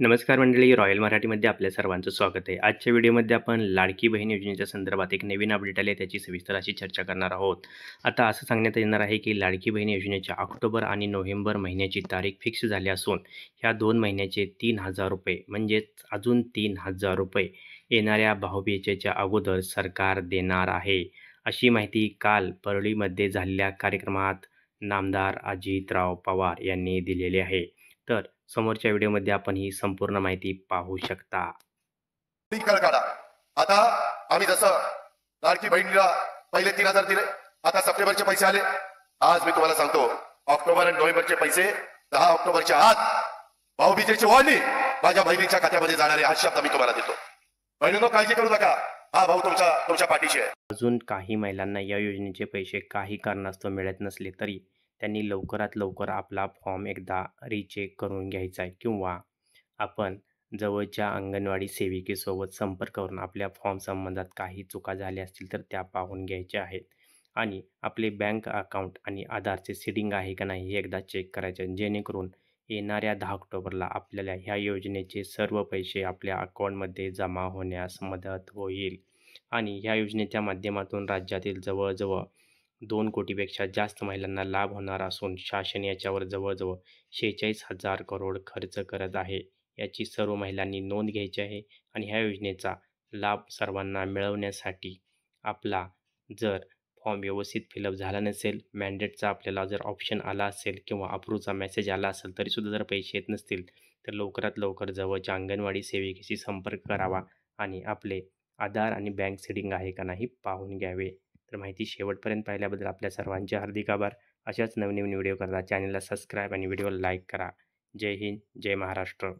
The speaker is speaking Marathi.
नमस्कार मंडळी, रॉयल मराठीमध्ये आपल्या सर्वांचं स्वागत आहे. आजच्या व्हिडिओमध्ये आपण लाडकी बहीण योजनेच्या संदर्भात एक नवीन अपडेट आले त्याची सविस्तर अशी चर्चा करणार आहोत. आता असं सांगण्यात येणार आहे की लाडकी बहीण योजनेच्या ऑक्टोबर आणि नोव्हेंबर महिन्याची तारीख फिक्स झाली असून ह्या 2 महिन्याचे ₹3000 म्हणजेच अजून ₹3000 येणाऱ्या भाऊबीजेच्या अगोदर सरकार देणार आहे. अशी माहिती काल परळीमध्ये झालेल्या कार्यक्रमात नामदार अजितराव पवार यांनी दिलेली आहे. तर समोरच्या व्हिडिओमध्ये आपण ही संपूर्ण माहिती पाहू शकता. कर काढा. आता आम्ही जसं लाडकी बहिणीला पहिले 3000 दिले, आता सप्टेंबरचे पैसे आले. आज मी तुम्हाला सांगतो, ऑक्टोबर आणि नोव्हेंबरचे पैसे 10 ऑक्टोबरच्या आत भाऊबीजेची वाढली माझ्या बहिणीच्या खात्यामध्ये जाणारे हा शब्द मी तुम्हाला देतो. बहिणींनो, काळजी करू नका, हा भाऊ तुमच्या पाठीशी आहे. अजून काही महिलांना या योजनेचे पैसे काही कारणास्तव मिळत नसले तरी त्यांनी लवकरात लवकर आपला फॉर्म एकदा रिचेक करून घ्यायचा आहे किंवा आपण जवळच्या अंगणवाडी सेविकेसोबत संपर्क करून आपल्या फॉर्म संबंधात काही चुका झाल्या असतील तर त्या पाहून घ्यायच्या आहेत आणि आपले बँक अकाउंट आणि आधारचे सीडिंग आहे का नाही हे एकदा चेक करायचे जेणेकरून येणाऱ्या 10 ऑक्टोबरला आपल्याला ह्या योजनेचे सर्व पैसे आपल्या अकाउंटमध्ये जमा होण्यास मदत होईल. आणि ह्या योजनेच्या माध्यमातून राज्यातील जवळजवळ 2 कोटीपेक्षा जास्त महिलांना लाभ होणार असून शासन याच्यावर जवळजवळ 46,000 करोड खर्च करत आहे. याची सर्व महिलांनी नोंद घ्यायची आहे आणि ह्या योजनेचा लाभ सर्वांना मिळवण्यासाठी आपला जर फॉर्म व्यवस्थित फिलअप झाला नसेल, मॅन्डेटचा आपल्याला जर ऑप्शन आला असेल किंवा अप्रूव्हचा मेसेज आला असेल तरीसुद्धा जर पैसे येत नसतील, तर लवकरात लवकर जवळच्या अंगणवाडी सेविकेशी संपर्क करावा आणि आपले आधार आणि बँक सीडिंग आहे का नाही पाहून घ्यावे. तर माहिती शेवटपर्यंत पाहिल्याबद्दल आपल्या सर्वांचे हार्दिक आभार. अशाच नवनवीन व्हिडिओ करता चॅनलला सबस्क्राईब आणि व्हिडिओला लाईक करा. जय हिंद, जय महाराष्ट्र.